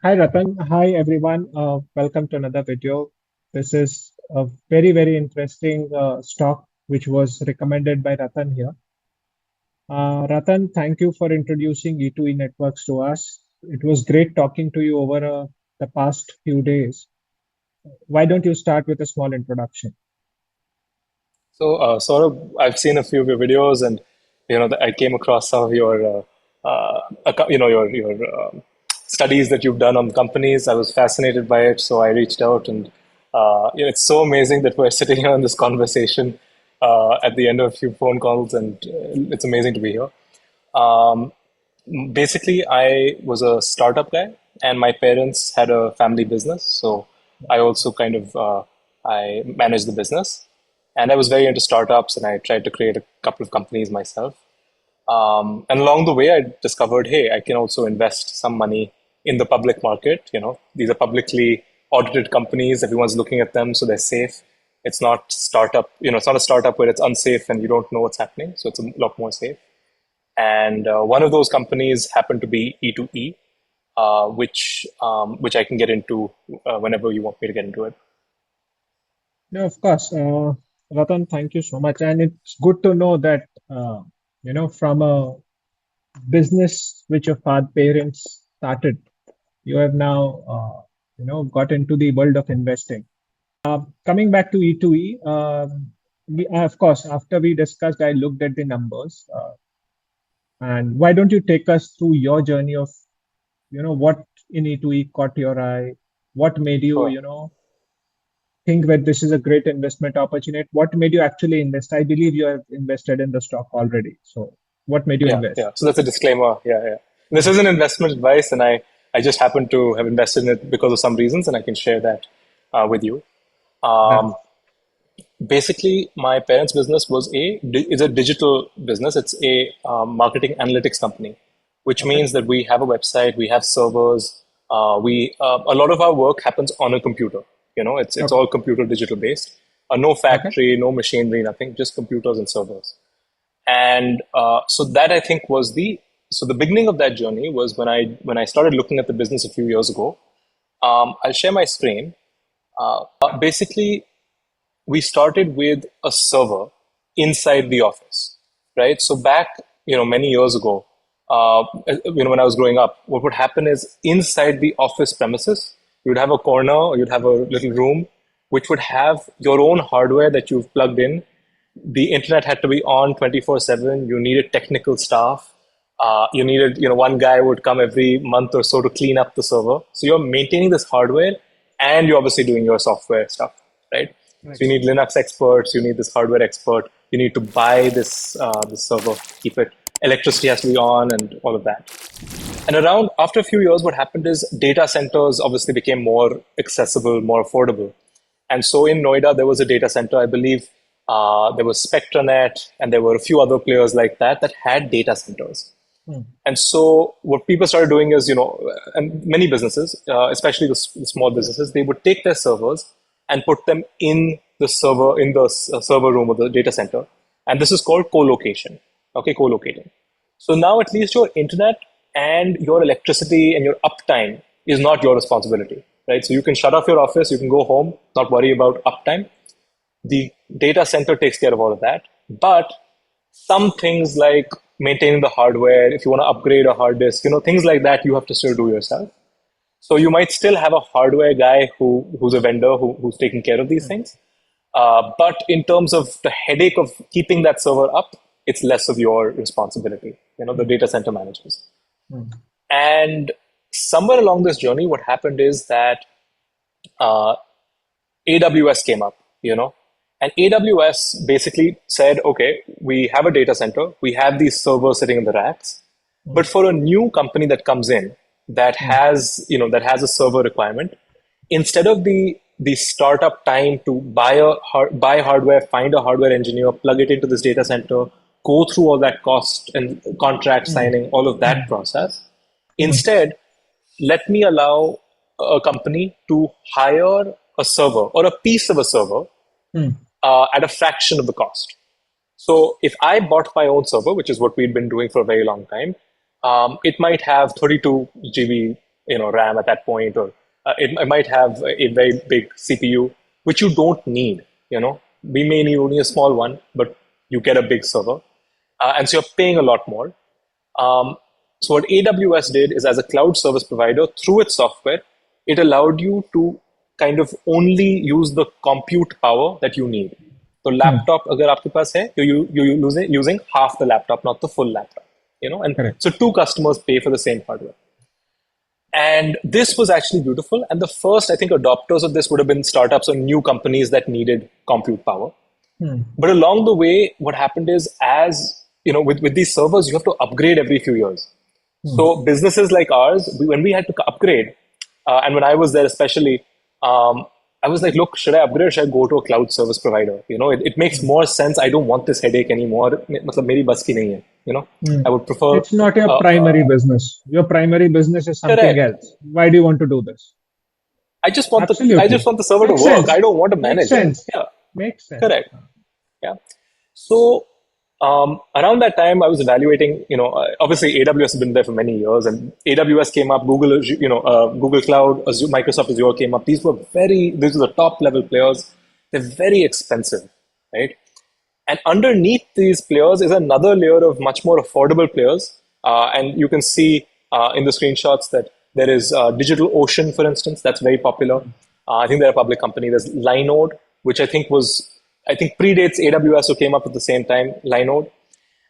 Hi Ratan, hi everyone. Welcome to another video. This is a very, very interesting stock which was recommended by Ratan here. Ratan, thank you for introducing E2E Networks to us. It was great talking to you over the past few days. Why don't you start with a small introduction? Saurabh, I've seen a few of your videos, and I came across some of your, your studies that you've done on companies. I was fascinated by it, so I reached out, and it's so amazing that we're sitting here in this conversation at the end of a few phone calls, and it's amazing to be here. Um, Basically, I was a startup guy, and my parents had a family business, so I also I managed the business, and I was very into startups, and I tried to create a couple of companies myself. And along the way, I discovered, hey, I can also invest some money in the public market. These are publicly audited companies. Everyone's looking at them, so they're safe. It's not startup. It's not a startup where it's unsafe and you don't know what's happening. So it's a lot more safe. And one of those companies happened to be E2E, which I can get into whenever you want me to get into it. No, of course. Ratan, thank you so much. And it's good to know that, from a business which your father parents started, you have now, got into the world of investing. Coming back to E2E, of course, after we discussed, I looked at the numbers. And why don't you take us through your journey of, what in E2E caught your eye? What made you, Sure. think that this is a great investment opportunity? What made you actually invest? I believe you have invested in the stock already. So what made you Yeah, invest? yeah. So that's a disclaimer. Yeah, yeah. This Mhm. isn't investment advice, and I just happen to have invested in it because of some reasons, and I can share that with you. Um, Nice. Basically, my parents' business is a digital business. It's a marketing analytics company, which Okay. means that we have a website, we have servers. We A lot of our work happens on a computer. It's Okay. all computer digital based. No Okay. factory, no machinery, nothing, just computers and servers. And so that I think was the beginning of that journey was when I started looking at the business a few years ago. I'll share my screen. Basically, we started with a server inside the office, right? So back, many years ago, when I was growing up, what would happen is inside the office premises, you'd have a corner, or you'd have a little room, which would have your own hardware that you've plugged in. The internet had to be on 24/7. You needed technical staff. You needed, one guy would come every month or so to clean up the server. So you're maintaining this hardware and you're obviously doing your software stuff, right? Right. So you need Linux experts, you need this hardware expert, you need to buy this server, keep it. Electricity has to be on and all of that. And around after a few years, what happened is data centers obviously became more accessible, more affordable. And so in Noida, there was a data center. I believe there was Spectranet, and there were a few other players like that had data centers. Hmm. And so what people started doing is, and many businesses, especially the small businesses, they would take their servers and put them in the server room of the data center. And this is called co-location. Okay, co-locating. So now at least your internet and your electricity and your uptime is not your responsibility, right? So you can shut off your office, you can go home, not worry about uptime. The data center takes care of all of that. But some things like maintaining the hardware, if you want to upgrade a hard disk, things like that, you have to still do yourself. So you might still have a hardware guy who's a vendor who's taking care of these Hmm. things. But in terms of the headache of keeping that server up, it's less of your responsibility, the Hmm. data center managers. Hmm. And somewhere along this journey, what happened is that uh, AWS came up, and AWS basically said, okay, we have a data center, we have these servers sitting in the racks, Hmm. but for a new company that comes in Hmm. that has a server requirement, instead of the startup time to buy hardware, find a hardware engineer, plug it into this data center, go through all that cost and contract Hmm. signing, all of Hmm. that process. Hmm. Instead, let me allow a company to hire a server or a piece of a server Hmm. at a fraction of the cost. So if I bought my own server, which is what we'd been doing for a very long time, it might have 32 GB RAM at that point, or it might have a very big CPU, which you don't need. We may need only a small one, but you get a big server, and so you're paying a lot more. So what AWS did is, as a cloud service provider, through its software, it allowed you to kind of only use the compute power that you need. So Hmm. laptop, agar aapke paas hai, you're using half the laptop, not the full laptop. And Correct. so two customers pay for the same hardware. And this was actually beautiful. And the first, I think, adopters of this would have been startups or new companies that needed compute power. Hmm. But along the way, what happened is, as with these servers, you have to upgrade every few years. Hmm. So businesses like ours, when we had to upgrade, and when I was there especially, I was like, look, should I upgrade or should I go to a cloud service provider? It makes Hmm. more sense. I don't want this headache anymore. मतलब मेरी बस की नहीं है. Hmm. I would prefer. It's not your primary business. Your primary business is something Correct. else. Why do you want to do this? I just Absolutely. want the server to Makes work. I sense. don't want to Makes manage it. sense. Yeah, Makes sense. correct. Yeah. So around that time, I was evaluating. Obviously AWS has been there for many years, and AWS came up. Google, Google Cloud, Azure, Microsoft Azure came up. These were the top level players. They're very expensive, right? And underneath these players is another layer of much more affordable players. And you can see in the screenshots that there is DigitalOcean, for instance, that's very popular. I think they're a public company. There's Linode, which I think predates AWS, who came up at the same time, Linode.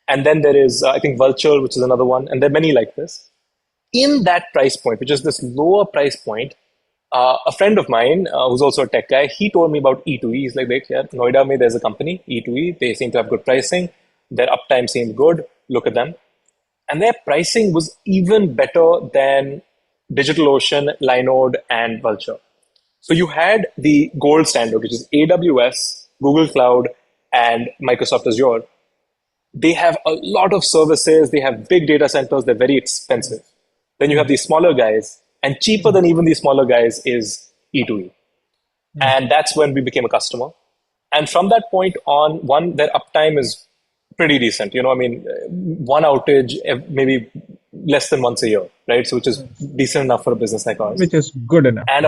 And then there is, I think, Vulture, which is another one. And there are many like this. In that price point, which is this lower price point, a friend of mine, who's also a tech guy, he told me about E2E. He's like, yeah, Noida, mein, there's a company, E2E. They seem to have good pricing. Their uptime seems good. Look at them. And their pricing was even better than DigitalOcean, Linode, and Vulture. So you had the gold standard, which is AWS, Google Cloud, and Microsoft Azure. They have a lot of services. They have big data centers. They're very expensive. Then you have Hmm. these smaller guys, and cheaper Hmm. than even these smaller guys is E2E. Hmm. And that's when we became a customer. And from that point on, their uptime is pretty decent. I mean, one outage maybe less than once a year, right? So which is decent enough for a business like ours. Which is good enough. And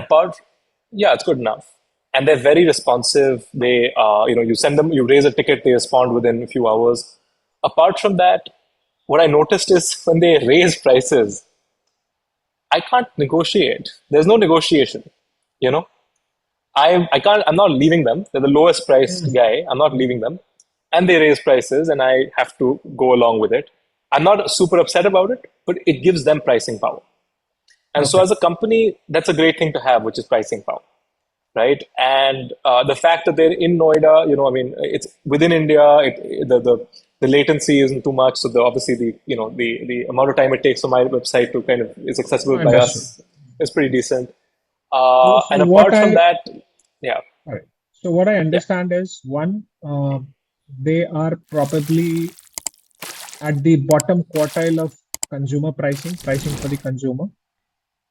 yeah, it's good enough. And they're very responsive. They, you send them, you raise a ticket, they respond within a few hours. Apart from that, what I noticed is when they raise prices, I can't negotiate. There's no negotiation. You know, I can't. I'm not leaving them. They're the lowest Hmm. priced guy. I'm not leaving them, and they raise prices, and I have to go along with it. I'm not super upset about it, but it gives them pricing power. And so, Okay. as a company, that's a great thing to have, which is pricing power, right? And the fact that they're in Noida, I mean, it's within India. The latency isn't too much, so obviously the amount of time it takes for my website to kind of is accessible by Understood. us is pretty decent. So And what apart from I that, yeah, all right. So what I yeah. understand is one, they are probably at the bottom quartile of consumer pricing for the consumer.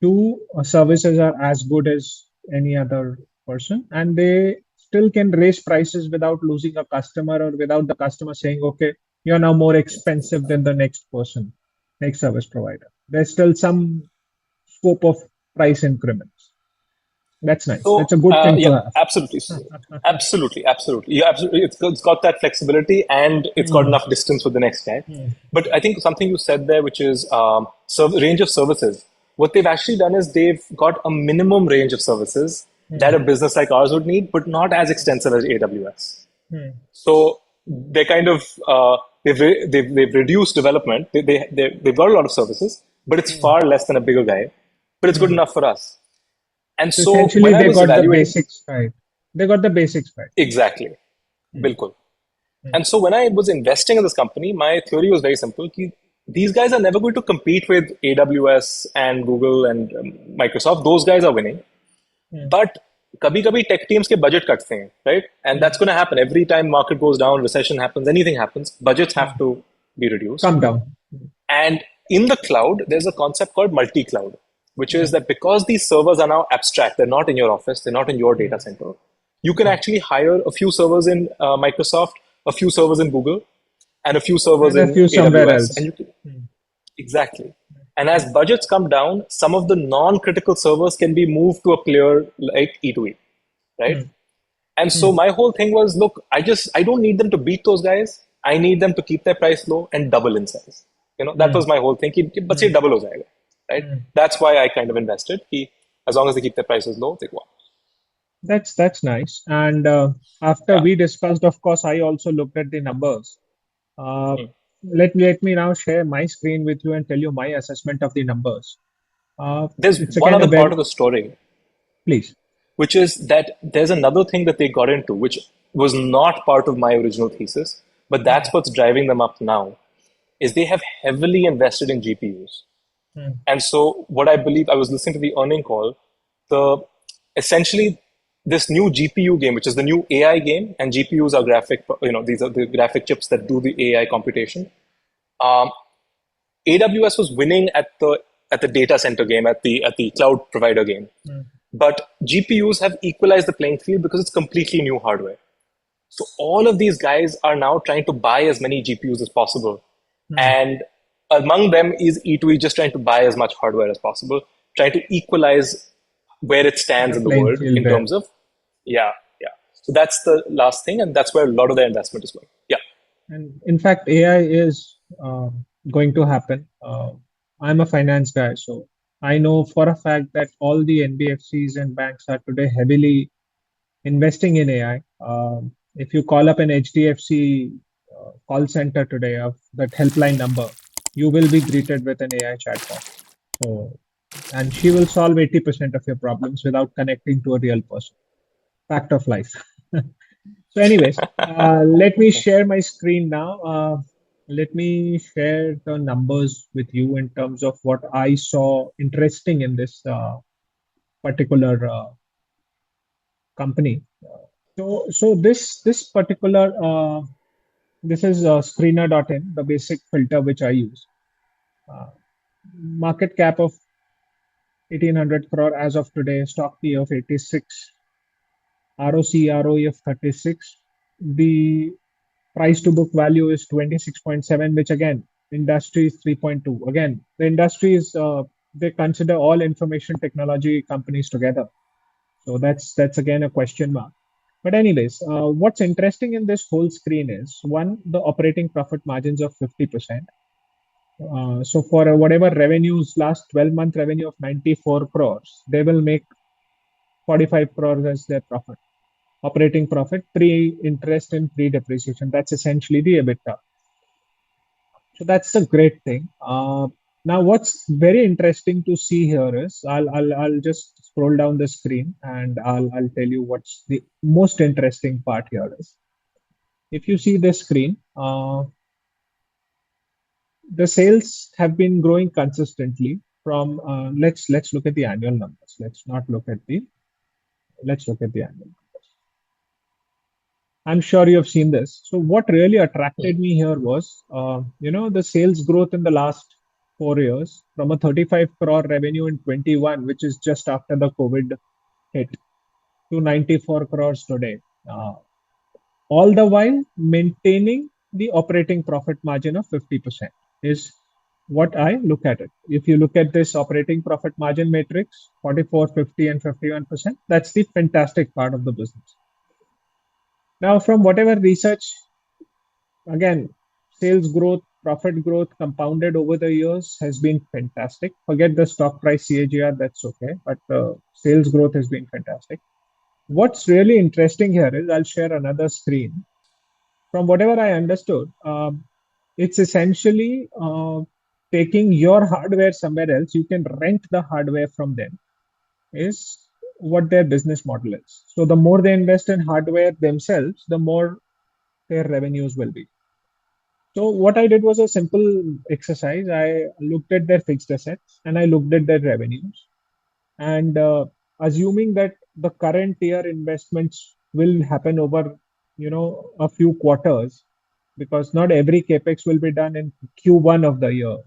Two, services are as good as any other person, and they still can raise prices without losing a customer or without the customer saying, okay, you're now more expensive than the next person, next service provider. There's still some scope of price increments. That's nice. That's So a good thing yeah, to absolutely, have. absolutely. Yeah, absolutely. It's got that flexibility and it's got Hmm. enough distance with the next guy. Hmm. But I think something you said there, which is range of services. What they've actually done is they've got a minimum range of services that Hmm. a business like ours would need, but not as extensive as AWS. Hmm. So they kind of they've reduced development. They've got a lot of services, but it's Hmm. far less than a bigger guy. But it's good Hmm. enough for us. And So so essentially, when I they was got the evaluating, basics right. They got the basics right. exactly, Hmm. bilkul. Hmm. And so when I was investing in this company, my theory was very simple. Ki these guys are never going to compete with AWS and Google and Microsoft. Those guys are winning. Hmm. But कभी कभी tech teams के budget cuts हैं, right? And Hmm. that's going to happen every time market goes down, recession happens, anything happens. Budgets Hmm. have to be reduced. Come down. Hmm. And in the cloud, there's a concept called multi-cloud, which is Hmm. that because these servers are now abstract, they're not in your office, they're not in your Hmm. data center, you can Hmm. actually hire a few servers in Microsoft, a few servers in Google, and a few servers And a in few somewhere AWS. And else. you can, Hmm. exactly. And as budgets come down, some of the non-critical servers can be moved to a player like E2E, right? Hmm. And so Hmm. my whole thing was, look, I don't need them to beat those guys. I need them to keep their price low and double in size. That Hmm. was my whole thing. But say Hmm. double ho jayega, right? Hmm. That's why I kind of invested. As long as they keep their prices low, they go up. That's nice. And after Yeah. we discussed, of course, I also looked at the numbers. Uh, let me now share my screen with you and tell you my assessment of the numbers. There's It's one again a other part very of the story, please. which is that there's another thing that they got into, which was not part of my original thesis, but Hmm. that's what's driving them up now, is they have heavily invested in GPUs. Hmm. And so what I believe, I was listening to the earning call, the essentially this new GPU game, which is the new AI game, and GPUs are these are the graphic chips that do the AI computation. Um, AWS was winning at the data center game, at the cloud provider game. Hmm. But GPUs have equalized the playing field because it's completely new hardware. So all of these guys are now trying to buy as many GPUs as possible. Hmm. And among them is E2E just trying to buy as much hardware as possible, trying to equalize where it stands The in the playing world field in there. terms of, yeah, yeah. So that's the last thing, and that's where a lot of their investment is going. Yeah. And in fact, AI is going to happen. I'm a finance guy, so I know for a fact that all the NBFCs and banks are today heavily investing in AI. If you call up an HDFC call center today of that helpline number, you will be greeted with an AI chatbot. So, and she will solve 80% of your problems without connecting to a real person. Fact of life. So, anyways, let me share my screen now. Let me share the numbers with you in terms of what I saw interesting in this particular company. So this particular this is screener.in, the basic filter which I use. Uh, Market cap of 1800 crore as of today, stock P of 86, ROC, ROE of 36. The price to book value is 26.7, which again, industry is 3.2. Again, the industry is, they consider all information technology companies together. So that's again a question mark. But anyways, what's interesting in this whole screen is one, the operating profit margins of 50%. So for whatever revenues, last 12-month revenue of 94 crores, they will make 45 crores as their profit. Operating profit, pre-interest and pre-depreciation. That's essentially the EBITDA. So that's a great thing. Now, what's very interesting to see here is I'll just scroll down the screen and I'll tell you what's the most interesting part here is. If you see the screen, the sales have been growing consistently from let's look at the annual numbers. Let's look at the annual. I'm sure you have seen this. So what really attracted me here was, the sales growth in the last 4 years from a 35 crore revenue in 21, which is just after the COVID hit, to 94 crores today. Uh, all the while maintaining the operating profit margin of 50% is what I look at it. If you look at this operating profit margin matrix, 44, 50, and 51%, that's the fantastic part of the business. Now, from whatever research, again, sales growth, profit growth compounded over the years has been fantastic. Forget the stock price CAGR, that's okay, but sales growth has been fantastic. What's really interesting here is I'll share another screen. From whatever I understood, it's essentially taking your hardware somewhere else. You can rent the hardware from them, is what their business model is. So the more they invest in hardware themselves, the more their revenues will be. So what I did was a simple exercise. I looked at their fixed assets and I looked at their revenues. And assuming that the current year investments will happen over, a few quarters, because not every capex will be done in Q1 of the year.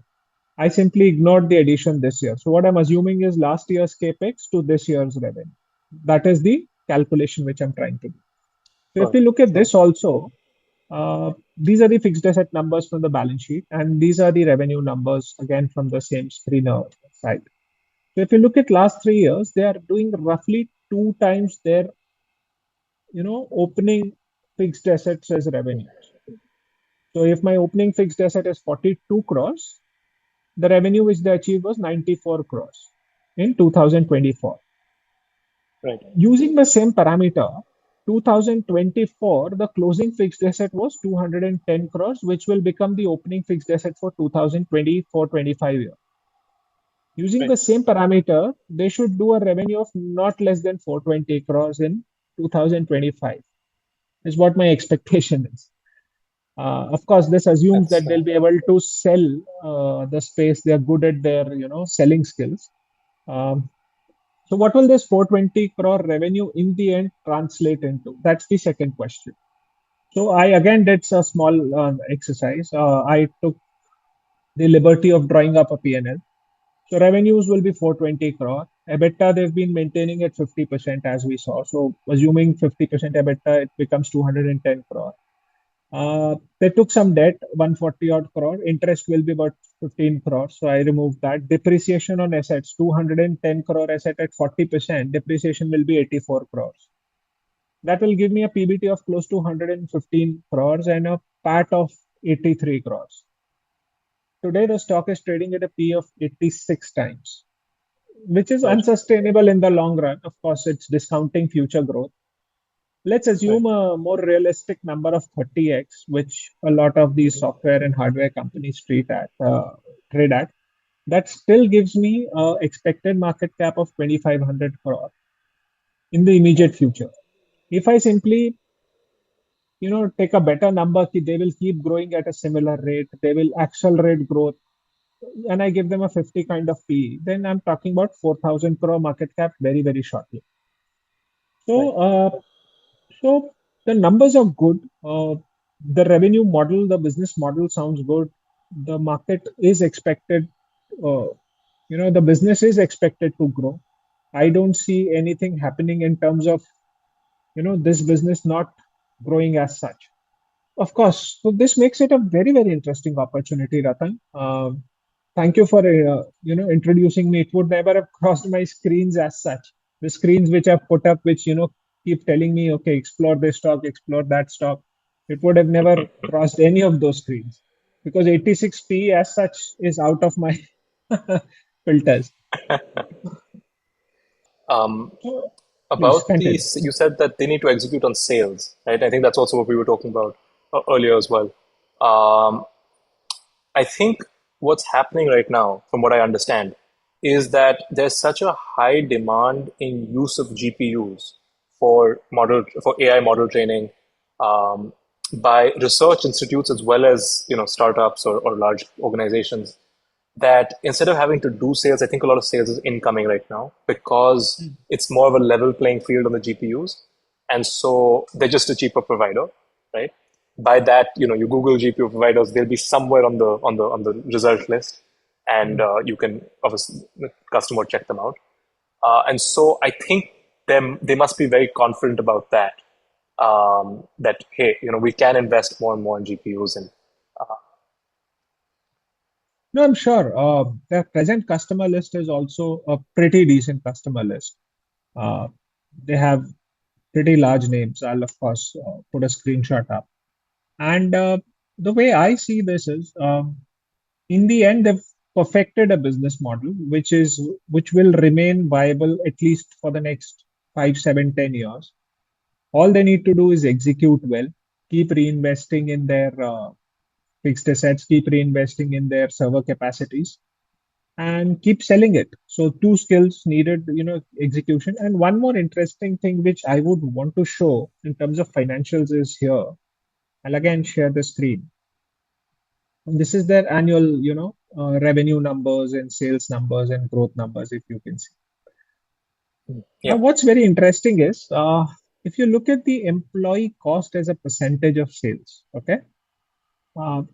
I simply ignored the addition this year. So what I'm assuming is last year's capex to this year's revenue. That is the calculation which I'm trying to do. So if Sure. we look at Sure. this also, These are the fixed asset numbers from the balance sheet, and these are the revenue numbers again from the same screener side. So if you look at last 3 years, they are doing roughly two times their opening fixed assets as revenues. So if my opening fixed asset is 42 crores, the revenue which they achieved was 94 crores in 2024. Right. Using the same parameter, 2024, the closing fixed asset was 210 crores, which will become the opening fixed asset for 2024-25 year. Using Right. the same parameter, they should do a revenue of not less than 420 crores in 2025, is what my expectation is. Of course, this assumes That's that they'll be able to sell the space. They're good at their, selling skills. Um, so what will this 420 crore revenue in the end translate into? That's the second question. So I again did a small exercise. I took the liberty of drawing up a P&L. So revenues will be 420 crore. EBITDA, they've been maintaining at 50% as we saw. So assuming 50% EBITDA, it becomes 210 crore. They took some debt, 140 odd crore. Interest will be about 15 crore. So I removed that. Depreciation on assets, 210 crore asset at 40%. Depreciation will be 84 crores. That will give me a PBT of close to 115 crores and a PAT of 83 crores. Today, the stock is trading at a P of 86 times, which is right. unsustainable in the long run. Of course, it's discounting future growth. Let's Right. assume a more realistic number of 30x, which a lot of these software and hardware companies trade at. That still gives me a expected market cap of 2,500 crore in the immediate future. If I simply, take a better number, they will keep growing at a similar rate, they will accelerate growth, and I give them a 50 kind of PE, then I'm talking about 4,000 crore market cap very, very shortly. Right. So, so the numbers are good. The revenue model, the business model sounds good. The market is expected, uh, the business is expected to grow. I don't see anything happening in terms of, this business not growing as such. Of course. So this makes it a very, very interesting opportunity, Ratan. Thank you for introducing me. It would never have crossed my screens as such. The screens which I've put up, which keep telling me, okay, explore this stock, explore that stock. It would have never crossed any of those screens because 86p as such is out of my filters. Um, So please about continue. these, you said that they need to execute on sales, right? I think that's also what we were talking about earlier as well. Um, I think what's happening right now, from what I understand, is that there's such a high demand in use of GPUs for AI model training by research institutes as well as startups or large organizations that instead of having to do sales, I think a lot of sales is incoming right now because it's more of a level playing field on the GPUs, and so they're just a cheaper provider, right? By that, you Google GPU providers, they'll be somewhere on the result list, and Mm. you can obviously the customer check them out. And so I think them they must be very confident about that. That hey, we can invest more and more in GPUs, and No, I'm sure. Their present customer list is also a pretty decent customer list. Uh, they have pretty large names. I'll, of course, put a screenshot up. And the way I see this is, in the end, they've perfected a business model which will remain viable at least for the next 5, 7, 10 years. All they need to do is execute well, keep reinvesting in their fixed assets, keep reinvesting in their server capacities, and keep selling it. So two skills needed, execution. And one more interesting thing which I would want to show in terms of financials is here. I'll again share the screen. And this is their annual, revenue numbers and sales numbers and growth numbers, if you can see. Now, yeah. what's very interesting is if you look at the employee cost as a percentage of sales, okay?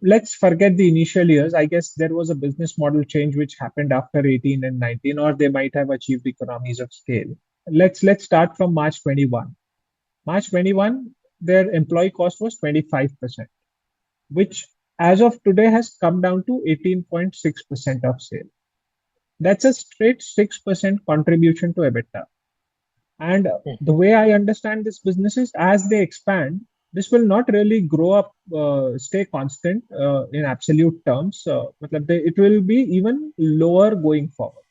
Let's forget the initial years. I guess there was a business model change which happened after 18 and 19, or they might have achieved economies of scale. Let's start from March 21. March 21, their employee cost was 25%, which as of today has come down to 18.6% of sale. That's a straight 6% contribution to EBITDA. And the way I understand this business is as they expand, this will not really grow up, stay constant in absolute terms. It will be even lower going forward.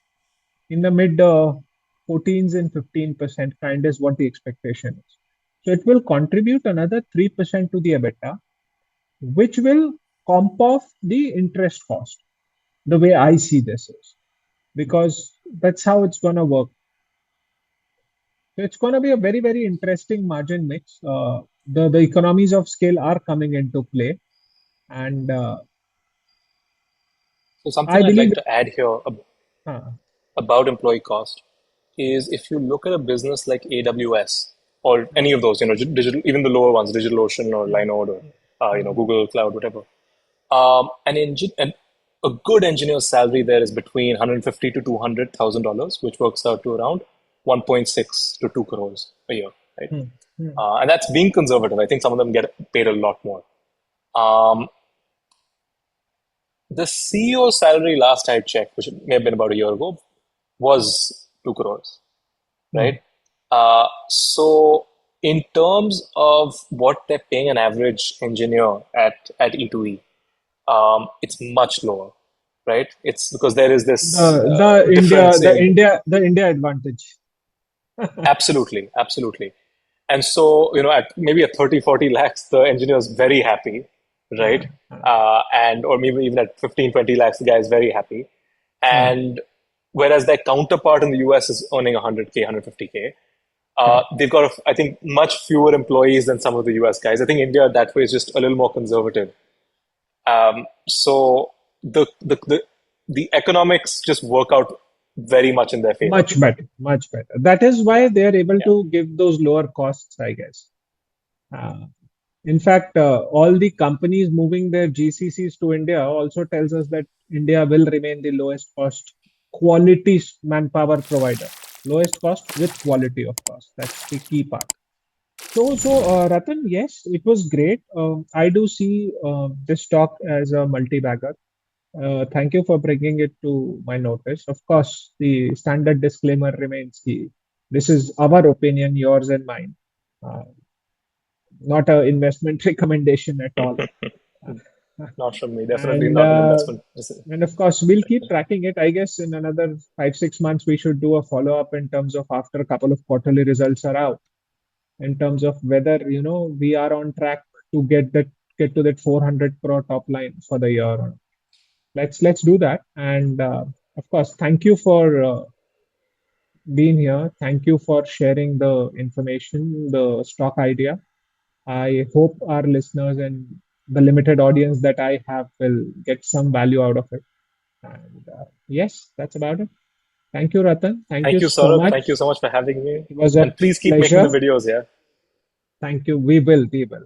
In the mid 14s and 15% kind is what the expectation is. So it will contribute another 3% to the EBITDA, which will comp off the interest cost. The way I see this is because that's how it's going to work. So it's going to be a very, very interesting margin mix. The economies of scale are coming into play. And So something I I'd believe, like to add here uh, about employee cost is if you look at a business like AWS or uh, any of those, digital, even the lower ones, DigitalOcean or uh, Linode or uh, Google Cloud, whatever. A good engineer's salary there is between 150 to $200,000, which works out to around 1.6 to 2 crores a year, right? hmm, hmm, And that's being conservative. I think some of them get paid a lot more. Um, the CEO salary last I checked, which may have been about a year ago, was 2 crores, hmm. right? So in terms of what they're paying an average engineer at E2E, it's much lower, right? It's because there is this difference in The India advantage. absolutely, absolutely. And so, at maybe at 30, 40 lakhs, the engineer is very happy, Uh, right? uh, Or maybe even at 15, 20 lakhs, the guy is very happy. uh, And whereas their counterpart in the US is earning 100K, 150K, Correct. they've got, I think, much fewer employees than some of the US guys. I think India that way is just a little more conservative. So the economics just work out very much in their favor. Much better, much better. That is why Yeah, they are able yeah. to give those lower costs, I guess. Uh, In fact, all the companies moving their GCCs to India also tells us that India will remain the lowest cost quality manpower provider. Lowest cost with quality, of course. That's the key part. So, Ratan, yes, it was great. I do see this talk as a multi-bagger. Thank you for bringing it to my notice. Of course, the standard disclaimer remains key. This is our opinion, yours and mine. Uh, Not an investment recommendation at all. Not from me. Definitely And not an uh, investment. and of course, we'll keep tracking it. I guess in another 5, 6 months, we should do a follow up in terms of after a couple of quarterly results are out, in terms of whether we are on track to get to that 400 crore top line for the year. Let's do that. And of course, thank you for being here. Thank you for sharing the information, the stock idea. I hope our listeners and the limited audience that I have will get some value out of it. And yes, that's about it. Thank you, Ratan. Thank you Thank you, so Saurabh. Thank you much. so much for having me. It was a And please keep making pleasure. the videos, yeah? Thank you. We will. We will.